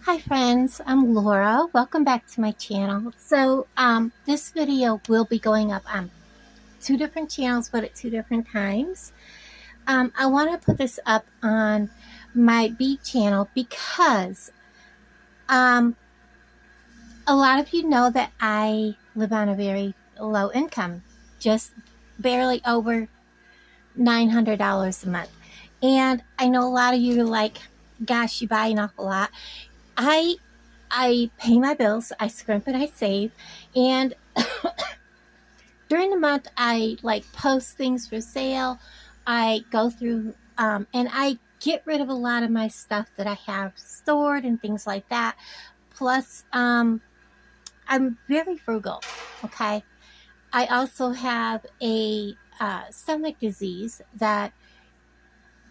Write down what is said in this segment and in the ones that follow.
Hi friends, I'm Laura. Welcome back to my channel. This video will be going up on two different channels, but at two different times. I want to put this up on my B channel because um, a lot of you know that I live on a very low income, just barely over $900 a month. And I know a lot of you are like, gosh, you buy an awful lot. I I pay my bills, I scrimp and I save, and during the month I like post things for sale. I go through and I get rid of a lot of my stuff that I have stored and things like that. Plus, I'm very frugal. Okay, I also have a stomach disease that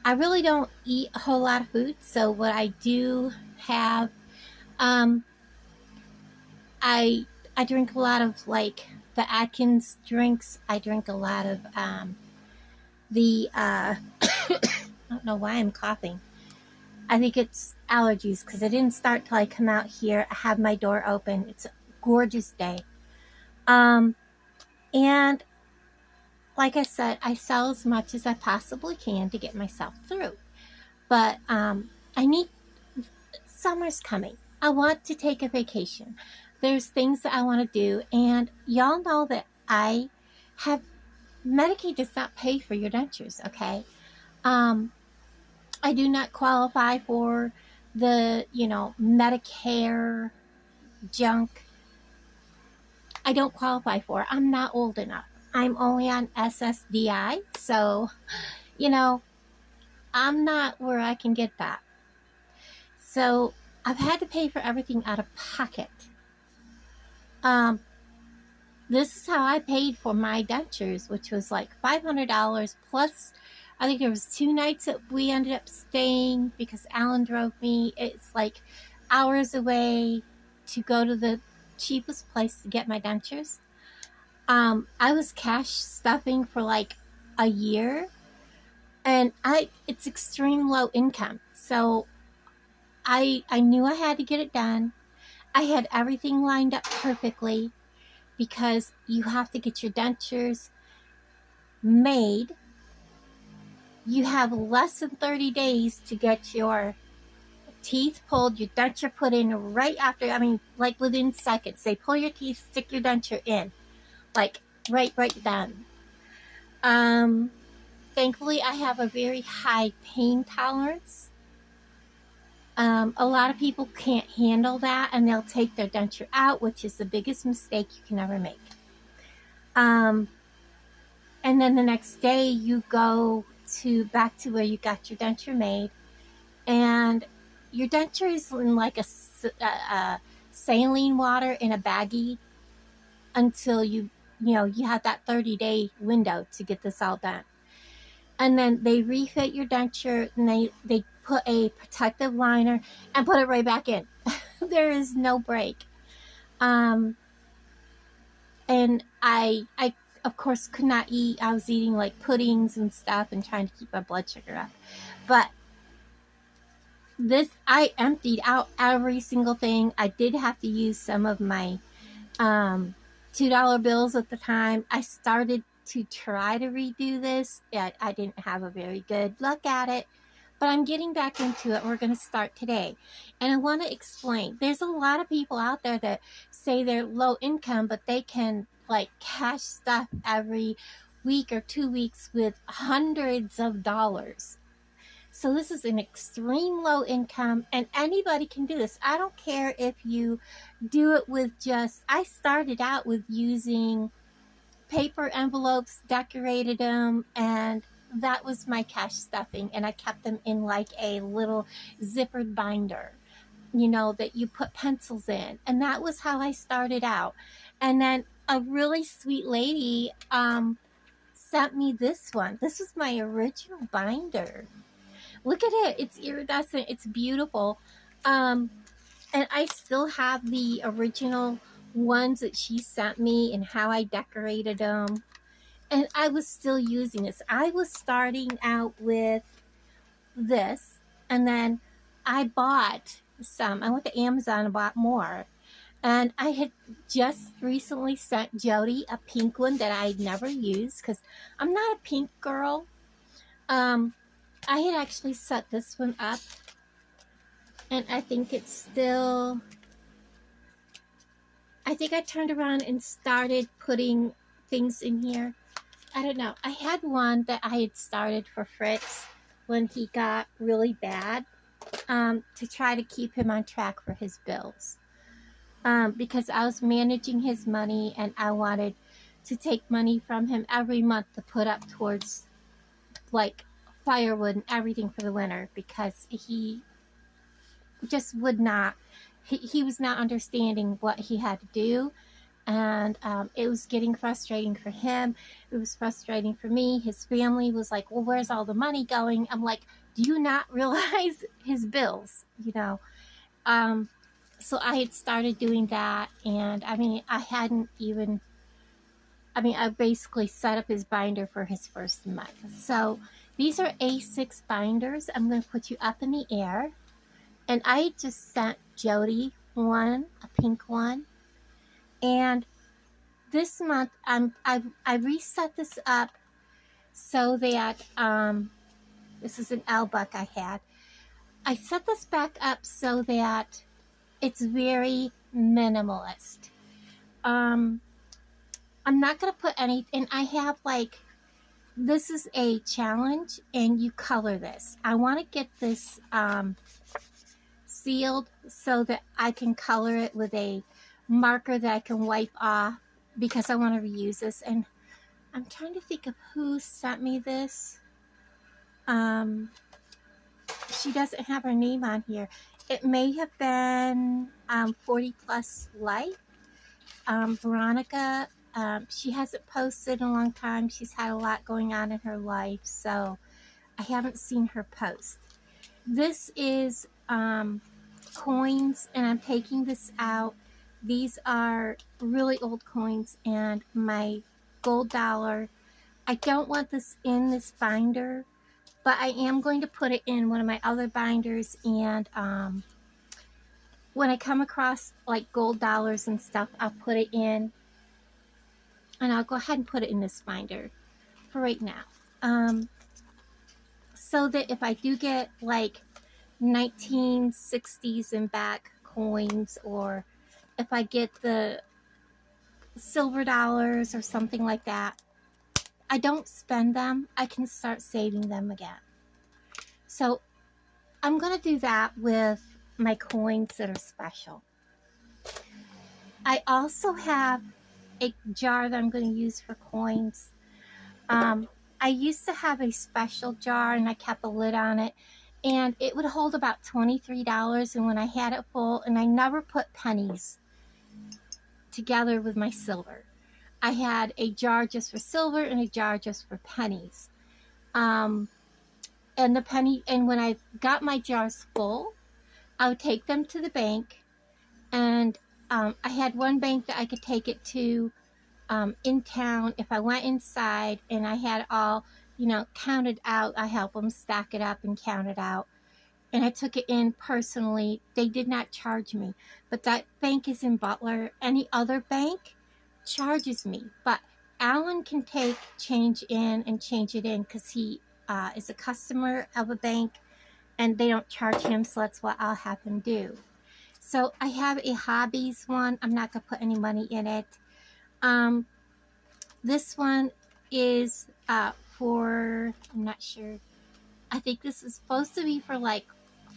I really don't eat a whole lot of food. So what I do have, um, I I drink a lot of like the Atkins drinks. I drink a lot of the I don't know why I'm coughing. I think it's allergies because it didn't start till I come out here. I have my door open. It's a gorgeous day. Um, and like I said, I sell as much as I possibly can to get myself through. But I need summer's coming. I want to take a vacation. There's things that I want to do, and y'all know that I have Medicaid does not pay for your dentures. Okay, um, I do not qualify for the Medicare junk. I don't qualify for it. I'm not old enough. I'm only on SSDI, so you know I'm not where I can get that. So I've had to pay for everything out of pocket. Um, this is how I paid for my dentures, which was like $500 plus. I think there was 2 nights that we ended up staying because Alan drove me. It's like hours away to go to the cheapest place to get my dentures. I was cash stuffing for like a year, and it's extreme low income. So I knew I had to get it done. I had everything lined up perfectly because you have to get your dentures made. You have less than 30 days to get your teeth pulled, your denture put in right after. I mean, like within seconds. They pull your teeth, stick your denture in, like right then. Um, Thankfully, I have a very high pain tolerance. A lot of people can't handle that and they'll take their denture out, which is the biggest mistake you can ever make. Um, and then the next day you go back to where you got your denture made, and your denture is in like a saline water in a baggie until you have that 30-day window to get this all done. And then they refit your denture, and they put a protective liner and put it right back in. There is no break. um and I of course could not eat. I was eating like puddings and stuff and trying to keep my blood sugar up. But I emptied out every single thing. I did have to use some of my um $2 bills at the time. I started to try to redo this. I didn't have a very good luck at it, but I'm getting back into it. We're going to start today. And I want to explain. There's a lot of people out there that say they're low income, but they can like cash stuff every week or 2 weeks with hundreds of dollars. So this is an extreme low income, and anybody can do this. I don't care if you do it with I started out with using paper envelopes, decorated them, and that was my cash stuffing. And I kept them in like a little zippered binder, that you put pencils in. And that was how I started out. And then a really sweet lady sent me this one. This is my original binder. Look at it. It's iridescent. It's beautiful. Um, and I still have the original ones that she sent me and how I decorated them. And I was still using this. I was starting out with this, and then I bought some. I went to Amazon and bought more. And I had just recently sent Jody a pink one that I'd never used because I'm not a pink girl. I had actually set this one up, and I think it's still, I think I turned around and started putting things in here. I don't know. I had one that I had started for Fritz when he got really bad, to try to keep him on track for his bills. Because I was managing his money and I wanted to take money from him every month to put up towards like firewood and everything for the winter, because he just would not, he was not understanding what he had to do. And it was getting frustrating for him. It was frustrating for me. His family was like, well, where's all the money going? I'm like, do you not realize his bills, you know? So I had started doing that, and I mean, I basically set up his binder for his first month. So these are A6 binders. I'm going to put you up in the air. And I just sent Jody one, a pink one. And this month, I reset this up so that, this is an L buck I had. I set this back up so that it's very minimalist. I'm not going to put anything. I have like, this is a challenge, and you color this. I want to get this sealed so that I can color it with a marker that I can wipe off, because I want to reuse this. And I'm trying to think of who sent me this. She doesn't have her name on here. It may have been 40 Plus Life. Veronica. She hasn't posted in a long time. She's had a lot going on in her life, so I haven't seen her post. This is coins, and I'm taking this out. These are really old coins and my gold dollar. I don't want this in this binder, but I am going to put it in one of my other binders. And when I come across like gold dollars and stuff, I'll put it in, and I'll go ahead and put it in this binder for right now. So that if I do get like 1960s and back coins, or if I get the silver dollars or something like that, I don't spend them. I can start saving them again. So I'm going to do that with my coins that are special. I also have a jar that I'm going to use for coins. I used to have a special jar, and I kept a lid on it, and it would hold about $23. And when I had it full, and I never put pennies together with my silver, I had a jar just for silver and a jar just for pennies. And when I got my jars full, I would take them to the bank, and I had one bank that I could take it to in town. If I went inside and I had all, counted out, I help them stack it up and count it out. And I took it in personally. They did not charge me, but that bank is in Butler. Any other bank charges me, but Alan can take change in and change it in because he is a customer of a bank, and they don't charge him, so that's what I'll have him do. So I have a hobbies one. I'm not going to put any money in it. This one is for, I'm not sure, I think this is supposed to be for like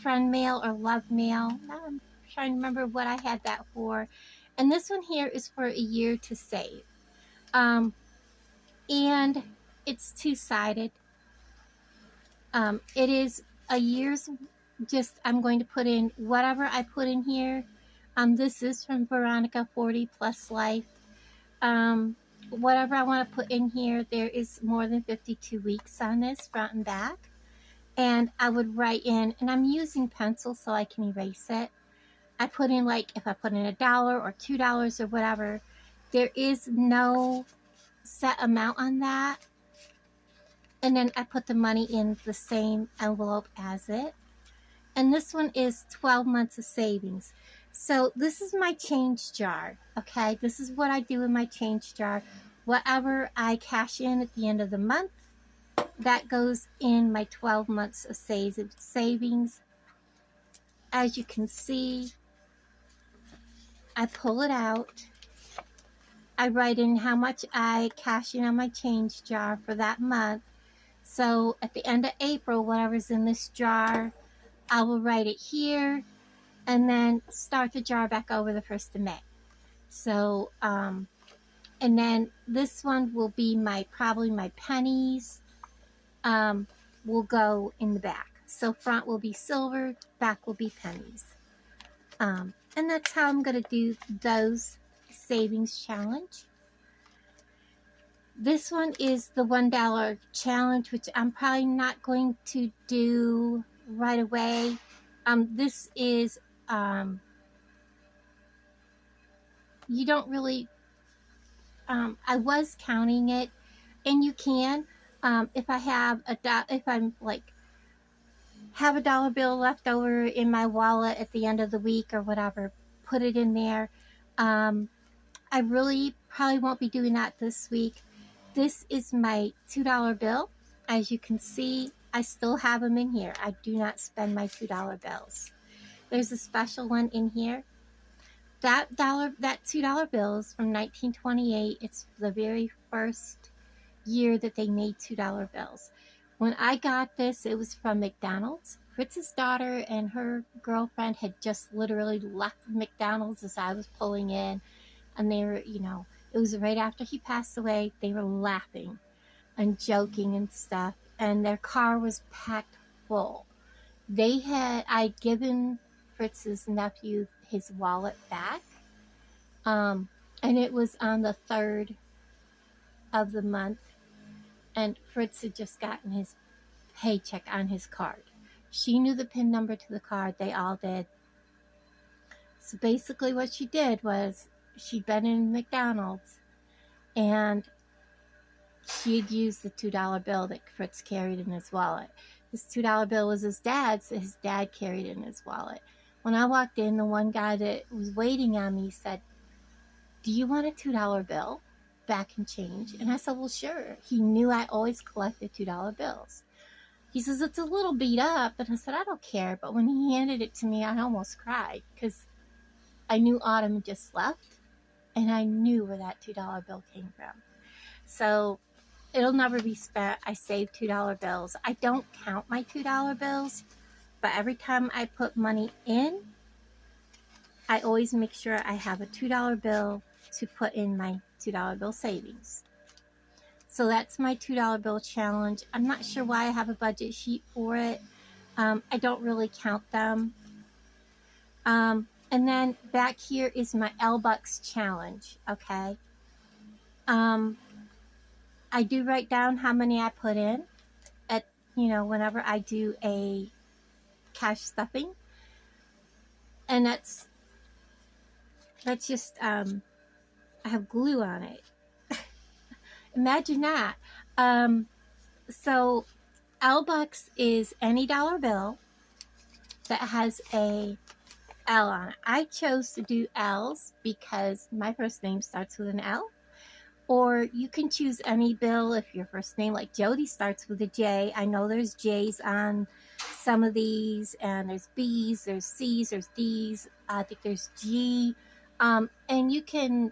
friend mail or love mail. Now I'm trying to remember what I had that for. And this one here is for a year to save. And it's two-sided. It is a year's, I'm going to put in whatever I put in here. This is from Veronica 40 Plus Life. Whatever I want to put in here, there is more than 52 weeks on this, front and back. And I would write in, and I'm using pencil so I can erase it. I put in, like, if I put in $1 or $2 or whatever, there is no set amount on that. And then I put the money in the same envelope as it. And this one is 12 months of savings. So this is my change jar, okay? This is what I do in my change jar. Whatever I cash in at the end of the month, that goes in my 12 months of savings. As you can see, I pull it out. I write in how much I cash in on my change jar for that month. So at the end of April, whatever's in this jar, I will write it here and then start the jar back over the 1st of May. So, and then this one will be probably my pennies, will go in the back. So front will be silver, back will be pennies. And that's how I'm going to do those savings challenge. This one is the $1 challenge, which I'm probably not going to do right away. This is, you don't really, I was counting it, and you can, if I have if I'm like, have a dollar bill left over in my wallet at the end of the week or whatever, put it in there. I really probably won't be doing that this week. This is my $2 bill. As you can see, I still have them in here. I do not spend my $2 bills. There's a special one in here. That $2 bill is from 1928. It's the very first year that they made $2 bills. When I got this, it was from McDonald's. Fritz's daughter and her girlfriend had just literally left McDonald's as I was pulling in. And they were, you know, it was right after he passed away. They were laughing and joking and stuff. And their car was packed full. I'd given Fritz's nephew his wallet back. And it was on the 3rd of the month. And Fritz had just gotten his paycheck on his card. She knew the PIN number to the card. They all did. So basically what she did was, she'd been in McDonald's and she'd used the $2 bill that Fritz carried in his wallet. This $2 bill was his dad's, so his dad carried it in his wallet. When I walked in, the one guy that was waiting on me said, "Do you want a $2 bill back in change?" And I said, "Well, sure." He knew I always collected $2 bills. He says, "It's a little beat up." And I said, "I don't care." But when he handed it to me, I almost cried because I knew Autumn had just left. And I knew where that $2 bill came from. So it'll never be spent. I save $2 bills. I don't count my $2 bills, but every time I put money in, I always make sure I have a $2 bill to put in my $2 bill savings. So that's my $2 bill challenge. I'm not sure why I have a budget sheet for it. I don't really count them. And then back here is my L-Bucks challenge, okay? I do write down how many I put in at, whenever I do a cash stuffing. And that's just, I have glue on it. Imagine that. So L-Bucks is any dollar bill that has a L on it. I chose to do L's because my first name starts with an L. Or you can choose any bill if your first name, like Jody, starts with a J. I know there's J's on some of these, and there's B's, there's C's, there's D's. I think there's G. And you can,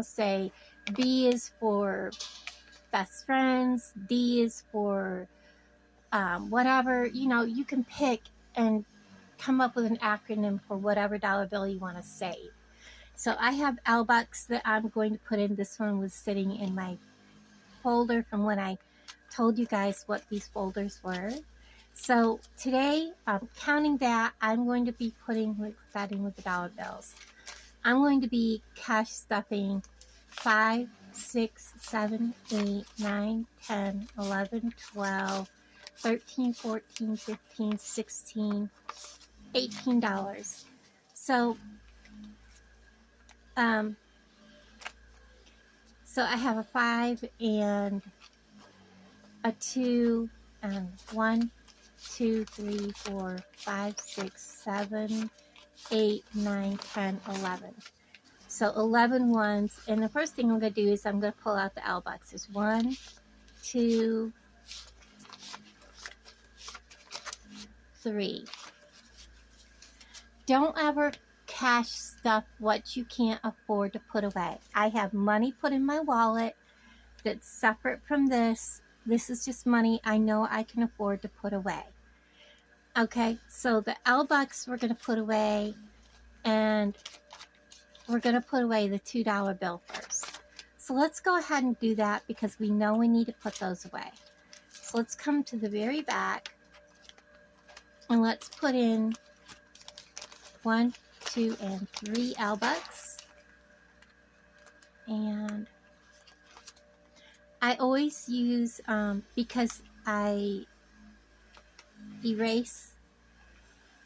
say B is for best friends, D is for whatever. You can pick and come up with an acronym for whatever dollar bill you want to save. So I have L-Bucks that I'm going to put in. This one was sitting in my folder from when I told you guys what these folders were. So today, counting that, I'm going to be putting that in with the dollar bills. I'm going to be cash stuffing 5, 6, 7, 8, 9, 10, 11, 12, 13, 14, 15, 16, $18. So I have a 5 and a 2 and 1 2, 3, 4, 5, 6, 7, 8, 9, 10, 11. So 11 ones. And the first thing I'm going to do is I'm going to pull out the L boxes. 1, 2, 3. Don't ever cash stuff what you can't afford to put away. I have money put in my wallet that's separate from this. This is just money I know I can afford to put away. Okay, so the L box we're going to put away, and we're going to put away the $2 bill first. So let's go ahead and do that because we know we need to put those away. So let's come to the very back and let's put in 1, 2, and 3 L bucks. And I always use, because I erase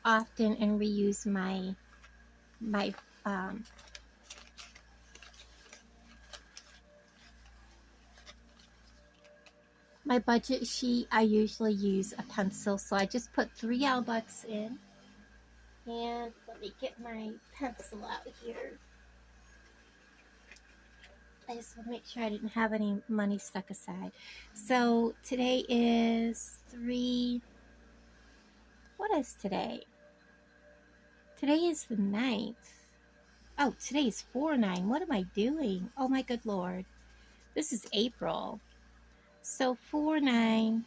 often and reuse my budget sheet, I usually use a pencil. So I just put 3 L bucks in. And let me get my pencil out here. I just want to make sure I didn't have any money stuck aside. So today is what is today? Today is the 9th. Oh, today is 4/9. What am I doing? Oh my good Lord. This is April. So 4/9.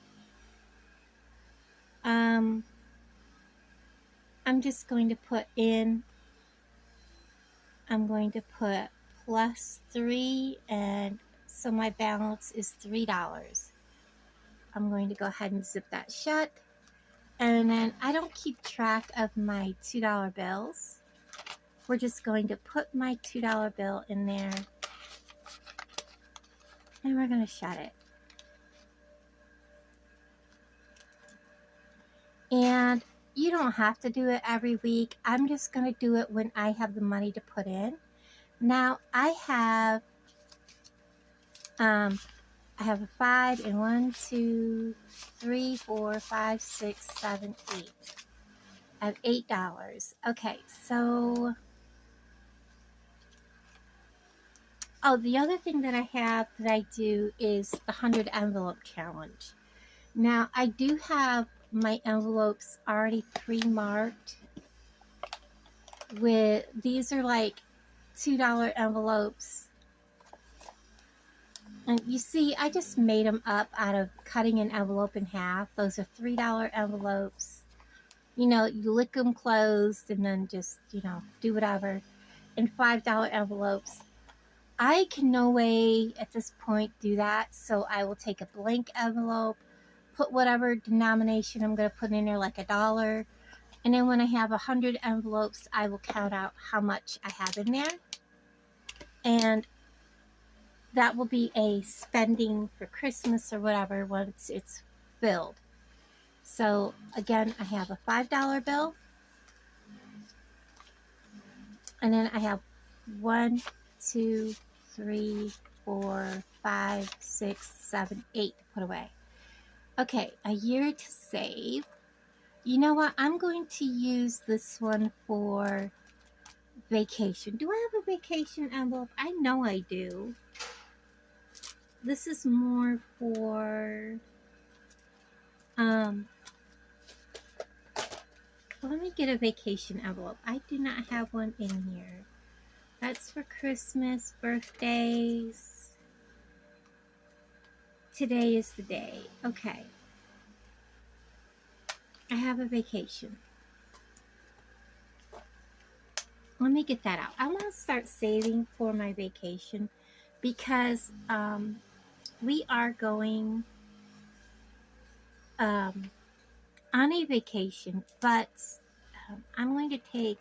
I'm just going to put in, I'm going to put +3, and so my balance is $3. I'm going to go ahead and zip that shut. And then I don't keep track of my $2 bills. We're just going to put my $2 bill in there, and we're going to shut it. And you don't have to do it every week. I'm just going to do it when I have the money to put in. Now I have a 5 and 1, 2, 3, 4, 5, 6, 7, 8. I have $8. Okay, so the other thing that I have that I do is the 100 envelope challenge. Now I do have my envelopes already pre-marked with, these are like $2 envelopes. And you see, I just made them up out of cutting an envelope in half. Those are $3 envelopes. You know, you lick them closed and then just, do whatever. And $5 envelopes. I can no way at this point do that. So I will take a blank envelope, put whatever denomination I'm going to put in there, like $1. And then when I have 100 envelopes, I will count out how much I have in there. And that will be a spending for Christmas or whatever once it's filled. So again, I have a $5 bill. And then I have 1, 2, 3, 4, 5, 6, 7, 8 to put away. Okay, a year to save. You know what? I'm going to use this one for vacation. Do I have a vacation envelope? I know I do. This is more for, let me get a vacation envelope. I do not have one in here. That's for Christmas, birthdays. Today is the day. Okay. I have a vacation. Let me get that out. I want to start saving for my vacation because we are going on a vacation, but I'm going to take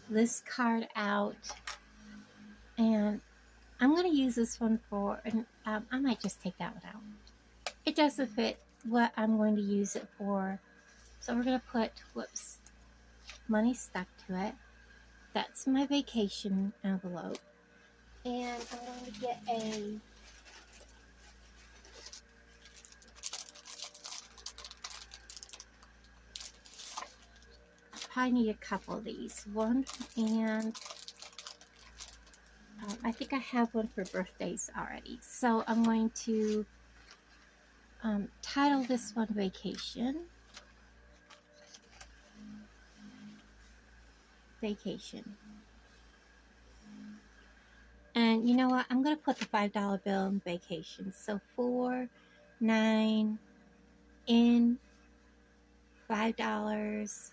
this card out, and I'm going to use this one for, and I might just take that one out. It doesn't fit what I'm going to use it for, so we're going to put, whoops, money stuck to it. That's my vacation envelope, and I'm going to get a probably need a couple of these. One, and I think I have one for birthdays already. So I'm going to title this one Vacation. Vacation. And you know what? I'm going to put the $5 bill in vacation. So 4, 9, in $5,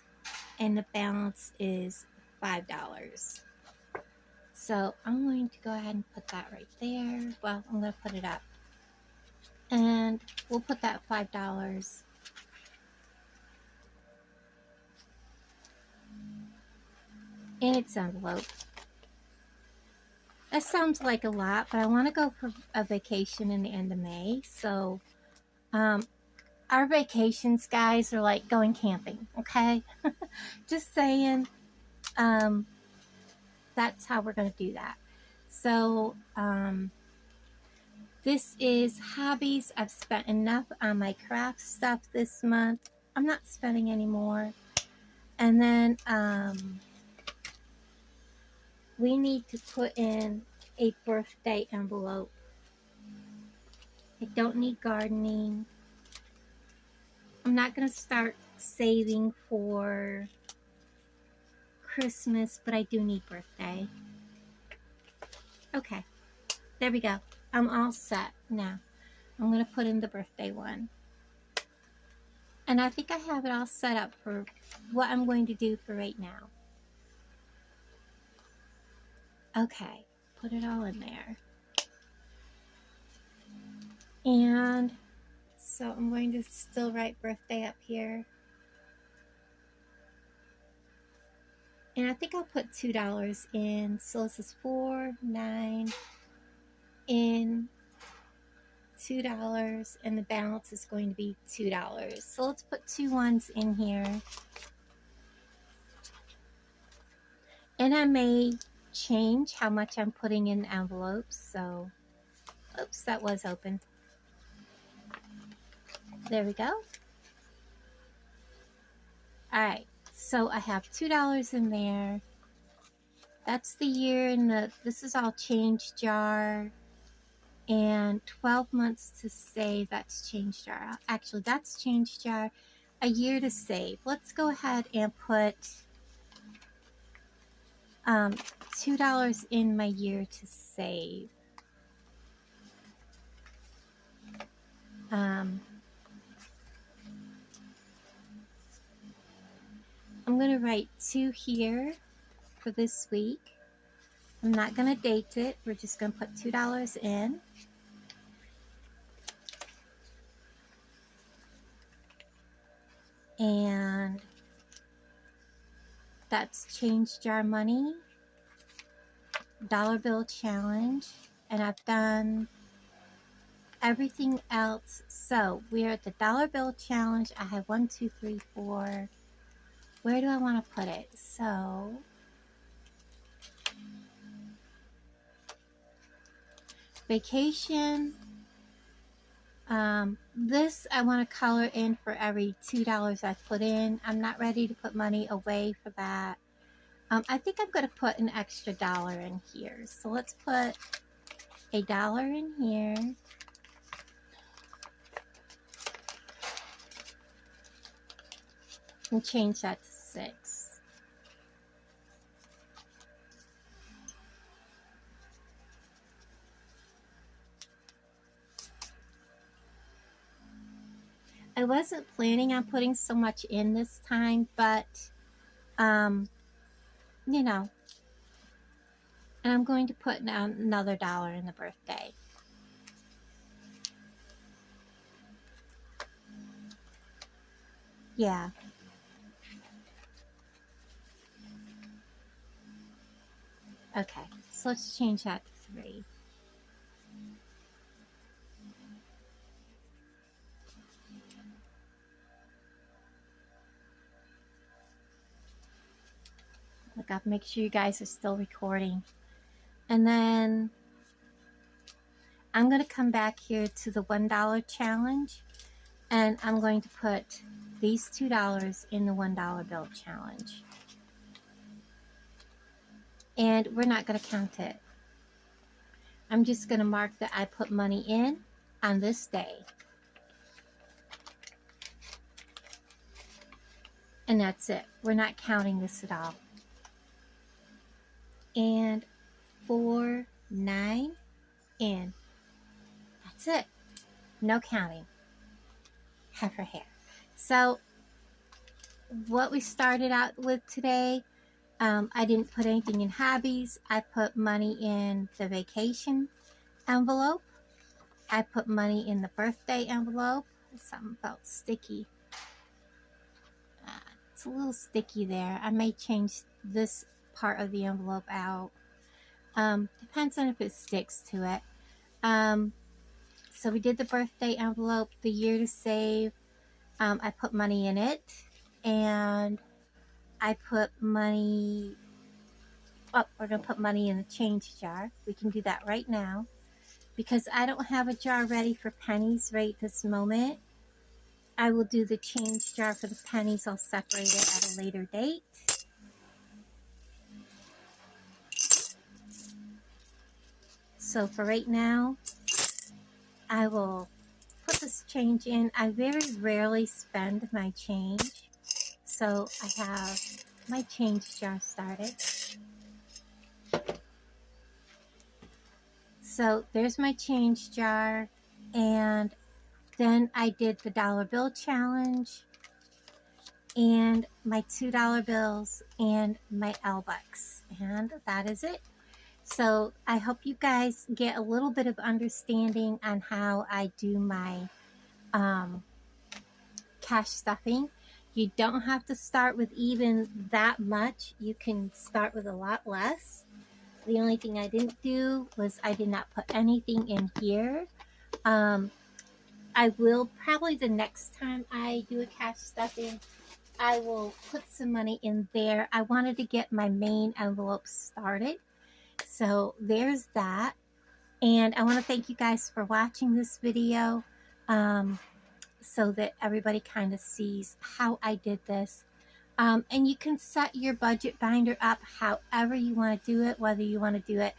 and the balance is $5. So I'm going to go ahead and put that right there. Well, I'm going to put it up. And we'll put that $5 in its envelope. That sounds like a lot, but I want to go for a vacation in the end of May. So our vacations, guys, are like going camping, okay? Just saying. That's how we're going to do that. So this is hobbies. I've spent enough on my craft stuff this month. I'm not spending anymore. And then we need to put in a birthday envelope. I don't need gardening. I'm not going to start saving for Christmas, but I do need birthday. Okay, there we go. I'm all set now. I'm going to put in the birthday one. And I think I have it all set up for what I'm going to do for right now. Okay, put it all in there. And so I'm going to still write birthday up here. And I think I'll put $2 in. So this is 4, 9, in $2, and the balance is going to be $2. So let's put 2 ones in here. And I may change how much I'm putting in envelopes. So, oops, that was open. There we go. All right, so I have $2 in there. That's the year, and this is all change jar. And 12 months to save, that's change jar. Actually, that's change jar. A year to save. Let's go ahead and put $2 in my year to save. I'm going to write 2 here for this week. I'm not going to date it. We're just going to put $2 in. And that's change jar money, dollar bill challenge, and I've done everything else. So we're at the dollar bill challenge. I have 1, 2, 3, 4. Where do I want to put it? So vacation. This I want to color in for every $2 I put in. I'm not ready to put money away for that. I think I'm going to put an extra $1 in here. So let's put $1 in here. And change that to 6. I wasn't planning on putting so much in this time, but you know, and I'm going to put another $1 in the birthday. Yeah. Okay, so let's change that to 3. Look up, make sure you guys are still recording. And then I'm going to come back here to the $1 challenge, and I'm going to put these $2 in the $1 bill challenge. and we're not going to count it. I'm just going to mark that I put money in on this day. And that's it. We're not counting this at all. And 4, 9, in. That's it. No counting. Heifer hair. So what we started out with today, I didn't put anything in hobbies. I put money in the vacation envelope. I put money in the birthday envelope. Something felt sticky. It's a little sticky there. I may change this part of the envelope out. Depends on if it sticks to it. So we did the birthday envelope, the year to save. I put money in it, and I put money, oh, we're going to put money in the change jar. We can do that right now because I don't have a jar ready for pennies right this moment. I will do the change jar for the pennies. I'll separate it at a later date. So for right now, I will put this change in. I very rarely spend my change, so I have my change jar started. So there's my change jar, and then I did the dollar bill challenge, and my $2 bills, and my L-Bucks, and that is it. So I hope you guys get a little bit of understanding on how I do my cash stuffing. You don't have to start with even that much. You can start with a lot less. The only thing I didn't do was I did not put anything in here. I will probably the next time I do a cash stuffing, I will put some money in there. I wanted to get my main envelope started. So there's that. And I want to thank you guys for watching this video so that everybody kind of sees how I did this. And you can set your budget binder up however you want to do it, whether you want to do it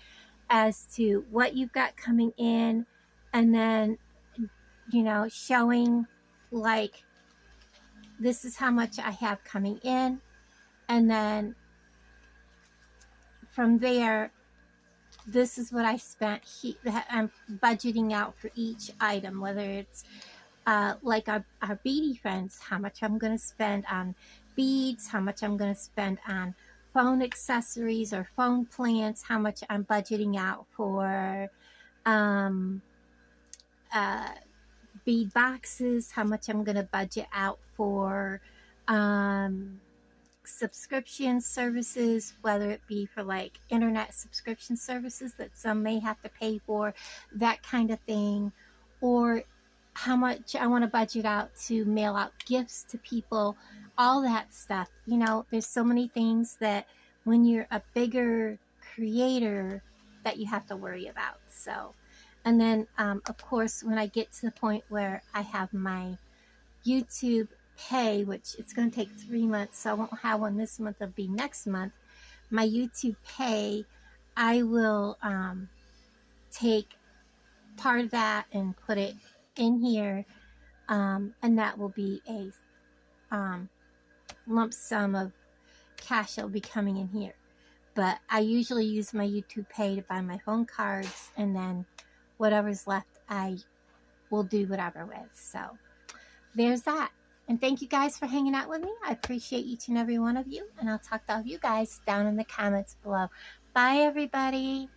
as to what you've got coming in, and then, you know, showing like this is how much I have coming in, and then from there, this is what I spent. I'm budgeting out for each item, whether it's like our beadie friends, how much I'm going to spend on beads, how much I'm going to spend on phone accessories or phone plants, how much I'm budgeting out for bead boxes, how much I'm going to budget out for subscription services, whether it be for like internet subscription services that some may have to pay for, that kind of thing, or how much I want to budget out to mail out gifts to people, all that stuff. You know, there's so many things that when you're a bigger creator that you have to worry about. So, and then of course, when I get to the point where I have my YouTube pay, which it's going to take 3 months, so I won't have one this month, it'll be next month. My YouTube pay, I will take part of that and put it in here, and that will be a lump sum of cash that will be coming in here. But I usually use my YouTube pay to buy my phone cards, and then whatever's left I will do whatever with. So there's that. And thank you guys for hanging out with me. I appreciate each and every one of you, and I'll talk to all of you guys down in the comments below. Bye everybody.